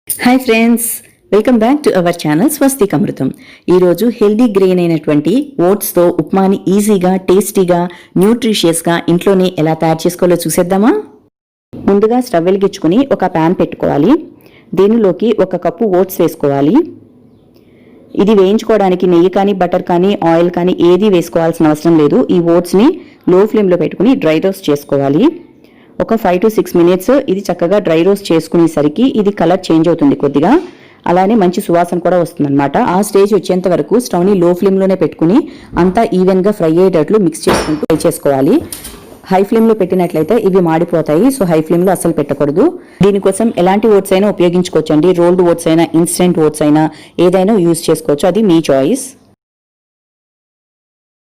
Hi friends, welcome back to our channel Swastik Amrutham. ఈరోజు healthy grain అయినటువంటి ఓట్స్తో ఉప్మాని ఈజీగా, టేస్టీగా, న్యూట్రిషియస్గా ఇంట్లోనే ఎలా తయారు చేసుకోవాలో చూసేద్దామా? ముందుగా స్టవ్ వెలిగించుకుని ఒక ప్యాన్ పెట్టుకోవాలి. దీనిలోకి 1 కప్పు ఓట్స్ వేసుకోవాలి. ఇది వేయించుకోవడానికి నెయ్యి కానీ, బటర్ కానీ, ఆయిల్ కానీ ఏది వేసుకోవాల్సిన అవసరం లేదు. ఈ ఓట్స్ని లో ఫ్లేమ్లో పెట్టుకుని డ్రై రోస్ట్ చేసుకోవాలి. ఒక 5 to 6 minutes ఇది చక్కగా డ్రై రోస్ట్ చేసుకునేసరికి ఇది కలర్ చేంజ్ అవుతుంది కొద్దిగా. అలానే మంచి సువాసన కూడా వస్తుందన్నమాట. ఆ స్టేజ్ వచ్చేంత వరకు స్టవ్ని లో ఫ్లేమ్లోనే పెట్టుకుని అంతా ఈవెన్గా ఫ్రై అయ్యేటట్లు మిక్స్ చేసుకుంటూ ఫ్రై చేసుకోవాలి. హై ఫ్లేమ్లో పెట్టినట్లయితే ఇవి మాడిపోతాయి. సో హై ఫ్లేమ్లో అస్సలు పెట్టకూడదు. దీనికోసం ఎలాంటి ఓట్స్ అయినా ఉపయోగించుకోవచ్చు అండి. రోల్డ్ ఓట్స్ అయినా, ఇన్స్టెంట్ ఓట్స్ అయినా ఏదైనా యూజ్ చేసుకోవచ్చు. అది మీ చాయిస్.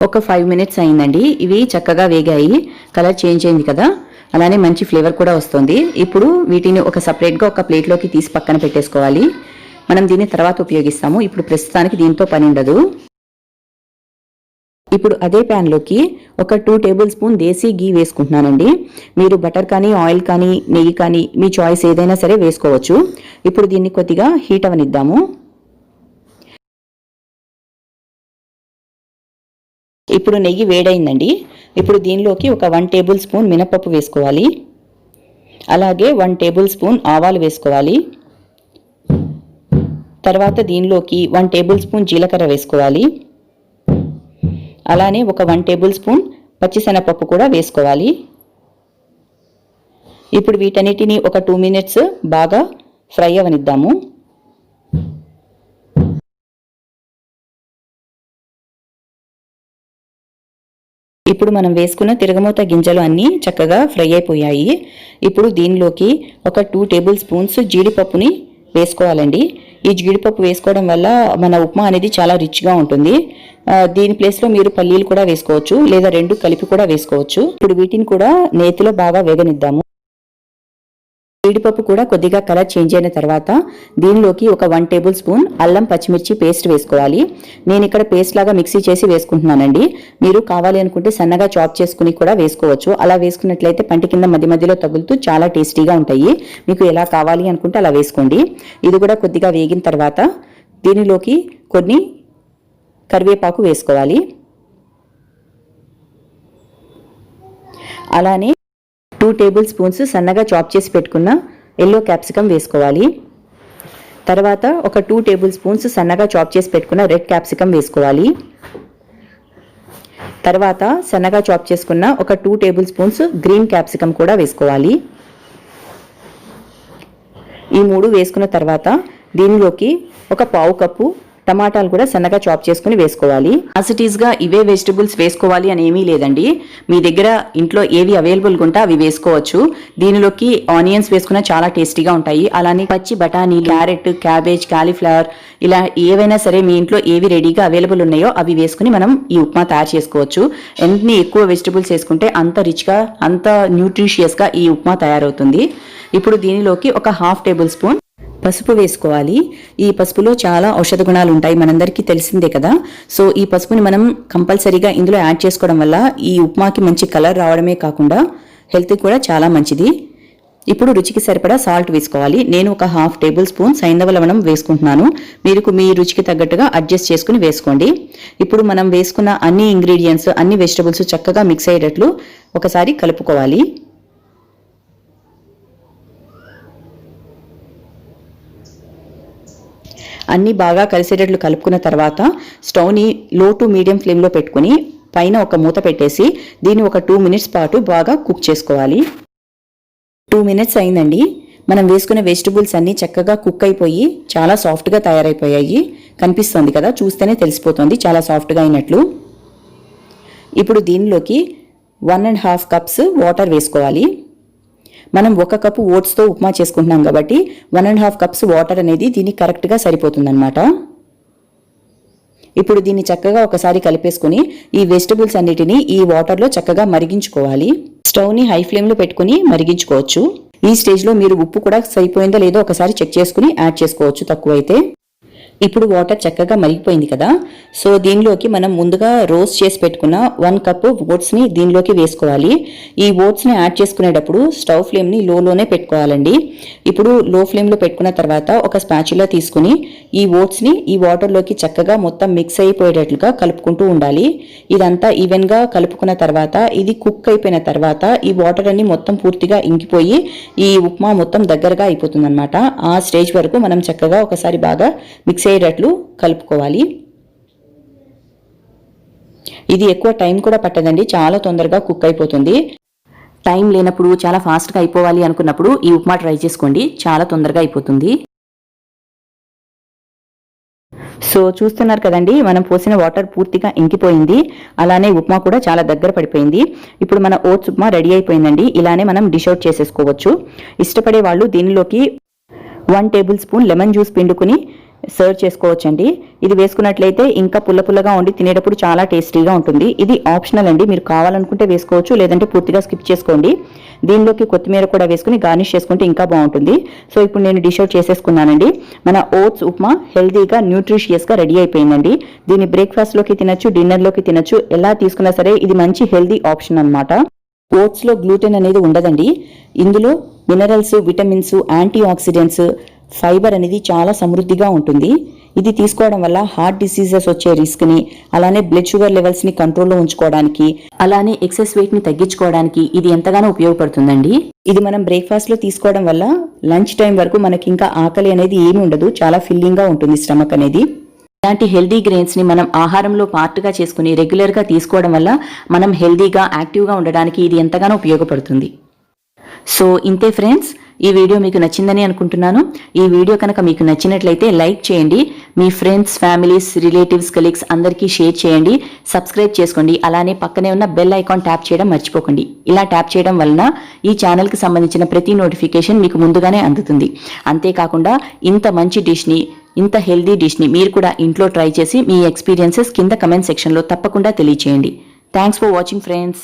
ఒక 5 minutes అయిందండి. ఇవి చక్కగా వేగాయి, కలర్ చేంజ్ అయింది కదా, అలానే మంచి ఫ్లేవర్ కూడా వస్తుంది. ఇప్పుడు వీటిని సపరేట్గా ఒక ప్లేట్లోకి తీసి పక్కన పెట్టేసుకోవాలి. మనం దీన్ని తర్వాత ఉపయోగిస్తాము. ఇప్పుడు ప్రస్తుతానికి దీంతో పని ఉండదు. ఇప్పుడు అదే ప్యాన్లోకి ఒక 2 tablespoon దేశీ గీ వేసుకుంటున్నానండి. మీరు బటర్ కానీ, ఆయిల్ కానీ, నెయ్యి కానీ మీ చాయిస్ ఏదైనా సరే వేసుకోవచ్చు. ఇప్పుడు దీన్ని కొద్దిగా హీట్ అవనిద్దాము. ఇప్పుడు నెయ్యి వేడైందండి. ఇప్పుడు దీనిలోకి ఒక 1 tablespoon మినపప్పు వేసుకోవాలి. అలాగే 1 tablespoon ఆవాలు వేసుకోవాలి. తర్వాత దీనిలోకి 1 tablespoon జీలకర్ర వేసుకోవాలి. అలానే ఒక 1 tablespoon పచ్చిశనగపప్పు కూడా వేసుకోవాలి. ఇప్పుడు వీటన్నిటిని ఒక 2 minutes బాగా ఫ్రై అవనిద్దాము. ఇప్పుడు మనం వేసుకున్న తిరగమూత గింజలు అన్నీ చక్కగా ఫ్రై అయిపోయాయి. ఇప్పుడు దీనిలోకి ఒక 2 tablespoons జీడిపప్పుని వేసుకోవాలండి. ఈ జీడిపప్పు వేసుకోవడం వల్ల మన ఉప్మా అనేది చాలా రిచ్గా ఉంటుంది. దీని ప్లేస్లో మీరు పల్లీలు కూడా వేసుకోవచ్చు, లేదా 2 కలిపి కూడా వేసుకోవచ్చు. ఇప్పుడు వీటిని కూడా నేతిలో బాగా వేగనిద్దాము. జీడిపప్పు కూడా కొద్దిగా కలర్ చేంజ్ అయిన తర్వాత దీనిలోకి ఒక 1 tablespoon అల్లం పచ్చిమిర్చి పేస్ట్ వేసుకోవాలి. నేను ఇక్కడ పేస్ట్ లాగా మిక్సీ చేసి వేసుకుంటున్నానండి. మీరు కావాలి అనుకుంటే సన్నగా చాప్ చేసుకుని కూడా వేసుకోవచ్చు. అలా వేసుకున్నట్లయితే పంటి కింద మధ్య మధ్యలో తగులుతూ చాలా టేస్టీగా ఉంటాయి. మీకు ఎలా కావాలి అనుకుంటే అలా వేసుకోండి. ఇది కూడా కొద్దిగా వేగిన తర్వాత దీనిలోకి కొన్ని కరివేపాకు వేసుకోవాలి. అలానే 2 tablespoons సన్నగా చాప్ చేసి పెట్టుకున్న ఎల్లో క్యాప్సికమ్ వేసుకోవాలి. తర్వాత ఒక 2 tablespoons సన్నగా చాప్ చేసి పెట్టుకున్న రెడ్ క్యాప్సికమ్ వేసుకోవాలి. తర్వాత సన్నగా చాప్ చేసుకున్న ఒక 2 tablespoons గ్రీన్ క్యాప్సికమ్ కూడా వేసుకోవాలి. ఈ 3 వేసుకున్న తర్వాత దీనిలోకి ఒక 1/2 కప్పు టమాటాలు కూడా సన్నగా చాప్ చేసుకుని వేసుకోవాలి. యాజ్ ఇట్ ఈస్గా ఇవే వెజిటబుల్స్ వేసుకోవాలి అని ఏమీ లేదండి. మీ దగ్గర ఇంట్లో ఏవి అవైలబుల్గా ఉంటే అవి వేసుకోవచ్చు. దీనిలోకి ఆనియన్స్ వేసుకున్నా చాలా టేస్టీగా ఉంటాయి. అలానే పచ్చి బఠానీ, క్యారెట్, క్యాబేజ్, కాలీఫ్లవర్ ఇలా ఏవైనా సరే మీ ఇంట్లో ఏవి రెడీగా అవైలబుల్ ఉన్నాయో అవి వేసుకుని మనం ఈ ఉప్మా తయారు చేసుకోవచ్చు. ఎన్ని ఎక్కువ వెజిటబుల్స్ వేసుకుంటే అంత రిచ్గా, అంత న్యూట్రిషియస్గా ఈ ఉప్మా తయారవుతుంది. ఇప్పుడు దీనిలోకి ఒక 1/2 tablespoon పసుపు వేసుకోవాలి. ఈ పసుపులో చాలా ఔషధ గుణాలు ఉంటాయి, మనందరికీ తెలిసిందే కదా. సో ఈ పసుపుని మనం కంపల్సరీగా ఇందులో యాడ్ చేసుకోవడం వల్ల ఈ ఉప్మాకి మంచి కలర్ రావడమే కాకుండా హెల్త్ కూడా చాలా మంచిది. ఇప్పుడు రుచికి సరిపడా సాల్ట్ వేసుకోవాలి. నేను ఒక 1/2 tablespoon సైంధవ లవణం వేసుకుంటున్నాను. మీరు మీ రుచికి తగ్గట్టుగా అడ్జస్ట్ చేసుకుని వేసుకోండి. ఇప్పుడు మనం వేసుకున్న అన్ని ఇంగ్రీడియంట్స్, అన్ని వెజిటబుల్స్ చక్కగా మిక్స్ అయ్యేటట్లు ఒకసారి కలుపుకోవాలి. అన్నీ బాగా కలిసేటట్లు కలుపుకున్న తర్వాత స్టవ్ని లో టు మీడియం ఫ్లేమ్లో పెట్టుకుని పైన ఒక మూత పెట్టేసి దీన్ని ఒక 2 minutes పాటు బాగా కుక్ చేసుకోవాలి. 2 minutes అయిందండి. మనం వేసుకునే వెజిటబుల్స్ అన్నీ చక్కగా కుక్ అయిపోయి చాలా సాఫ్ట్గా తయారైపోయాయి. కనిపిస్తుంది కదా, చూస్తేనే తెలిసిపోతుంది చాలా సాఫ్ట్గా అయినట్లు. ఇప్పుడు దీనిలోకి 1.5 cups వాటర్ వేసుకోవాలి. మనం 1 కప్పు ఓట్స్తో ఉప్మా చేసుకుంటున్నాం కాబట్టి 1.5 cups వాటర్ అనేది దీనికి కరెక్ట్గా సరిపోతుందన్నమాట. ఇప్పుడు దీన్ని చక్కగా ఒకసారి కలిపేసుకుని ఈ వెజిటబుల్స్ అన్నిటినీ ఈ వాటర్లో చక్కగా మరిగించుకోవాలి. స్టవ్ని హై ఫ్లేమ్లో పెట్టుకుని మరిగించుకోవచ్చు. ఈ స్టేజ్లో మీరు ఉప్పు కూడా సరిపోయిందో లేదో ఒకసారి చెక్ చేసుకుని యాడ్ చేసుకోవచ్చు తక్కువైతే. ఇప్పుడు వాటర్ చక్కగా మరిగిపోయింది కదా. సో దీనిలోకి మనం ముందుగా రోస్ట్ చేసి పెట్టుకున్న 1 కప్పు ఓట్స్ని దీనిలోకి వేసుకోవాలి. ఈ ఓట్స్ని యాడ్ చేసుకునేటప్పుడు స్టవ్ ఫ్లేమ్ని లోనే పెట్టుకోవాలండి. ఇప్పుడు లో ఫ్లేమ్లో పెట్టుకున్న తర్వాత ఒక స్పాచులా తీసుకుని ఈ ఓట్స్ని ఈ వాటర్లోకి చక్కగా మొత్తం మిక్స్ అయిపోయేటట్లుగా కలుపుకుంటూ ఉండాలి. ఇదంతా ఈవెన్గా కలుపుకున్న తర్వాత ఇది కుక్ అయిపోయిన తర్వాత ఈ వాటర్ అన్ని మొత్తం పూర్తిగా ఇంకిపోయి ఈ ఉప్మా మొత్తం దగ్గరగా అయిపోతుంది అనమాట. ఆ స్టేజ్ వరకు మనం చక్కగా ఒకసారి బాగా మిక్స్ అయ్యేటట్లు కలుపుకోవాలి. ఇది ఎక్కువ టైం కూడా పట్టదండి, చాలా తొందరగా కుక్ అయిపోతుంది. టైం లేనప్పుడు చాలా ఫాస్ట్గా అయిపోవాలి అనుకున్నప్పుడు ఈ ఉప్మా ట్రై చేసుకోండి, చాలా తొందరగా అయిపోతుంది. సో చూస్తున్నారు కదండి, మనం పోసిన వాటర్ పూర్తిగా ఇంకిపోయింది. అలానే ఉప్మా కూడా చాలా దగ్గర పడిపోయింది. ఇప్పుడు మన ఓట్స్ ఉప్మా రెడీ అయిపోయిందండి. ఇలానే మనం డిష్ అవుట్ చేసేసుకోవచ్చు. ఇష్టపడే వాళ్ళు దీనిలోకి 1 టేబుల్ స్పూన్ లెమన్ జ్యూస్ పిండుకుని సర్వ్ చేసుకోవచ్చండి. ఇది వేసుకున్నట్లయితే ఇంకా పుల్లగా ఉండి తినేటప్పుడు చాలా టేస్టీగా ఉంటుంది. ఇది ఆప్షనల్ అండి, మీరు కావాలనుకుంటే వేసుకోవచ్చు, లేదంటే పూర్తిగా స్కిప్ చేసుకోండి. దీనిలోకి కొత్తిమీర కూడా వేసుకుని గార్నిష్ చేసుకుంటే ఇంకా బాగుంటుంది. సో ఇప్పుడు నేను డిష్ అవుట్ చేసేసుకున్నానండి. మన ఓట్స్ ఉప్మా హెల్తీగా న్యూట్రిషియస్గా రెడీ అయిపోయిందండి. దీన్ని బ్రేక్ఫాస్ట్లోకి తినచ్చు, డిన్నర్లోకి తినచ్చు, ఎలా తీసుకున్నా సరే ఇది మంచి హెల్తీ ఆప్షన్ అనమాట. ఓట్స్లో గ్లూటెన్ అనేది ఉండదండి. ఇందులో minerals, vitamins, antioxidants, fibre అనేది చాలా సమృద్ధిగా ఉంటుంది. ఇది తీసుకోవడం వల్ల హార్ట్ డిసీజెస్ వచ్చే రిస్క్ని, అలానే బ్లడ్ షుగర్ లెవెల్స్ని కంట్రోల్లో ఉంచుకోవడానికి, అలానే ఎక్సెస్ వెయిట్ని తగ్గించుకోవడానికి ఇది ఎంతగానో ఉపయోగపడుతుందండి. ఇది మనం బ్రేక్ఫాస్ట్లో తీసుకోవడం వల్ల లంచ్ టైం వరకు మనకి ఇంకా ఆకలి అనేది ఏమీ ఉండదు, చాలా ఫిల్లింగ్గా ఉంటుంది స్టమక్ అనేది. ఇలాంటి హెల్దీ గ్రెయిన్స్ని మనం ఆహారంలో పార్ట్గా చేసుకుని రెగ్యులర్గా తీసుకోవడం వల్ల మనం హెల్దీగా, యాక్టివ్గా ఉండడానికి ఇది ఎంతగానో ఉపయోగపడుతుంది. సో ఇంతే ఫ్రెండ్స్, ఈ వీడియో మీకు నచ్చిందని అనుకుంటున్నాను. ఈ వీడియో కనుక మీకు నచ్చినట్లయితే లైక్ చేయండి, మీ ఫ్రెండ్స్, ఫ్యామిలీస్, రిలేటివ్స్, కలీగ్స్ అందరికీ షేర్ చేయండి, సబ్స్క్రైబ్ చేసుకోండి. అలానే పక్కనే ఉన్న బెల్ ఐకాన్ ట్యాప్ చేయడం మర్చిపోకండి. ఇలా ట్యాప్ చేయడం వలన ఈ ఛానల్కి సంబంధించిన ప్రతి నోటిఫికేషన్ మీకు ముందుగానే అందుతుంది. అంతేకాకుండా ఇంత మంచి డిష్ని, ఇంత హెల్దీ డిష్ని మీరు కూడా ఇంట్లో ట్రై చేసి మీ ఎక్స్పీరియన్సెస్ కింద కమెంట్ సెక్షన్లో తప్పకుండా తెలియచేయండి. Thanks for watching friends.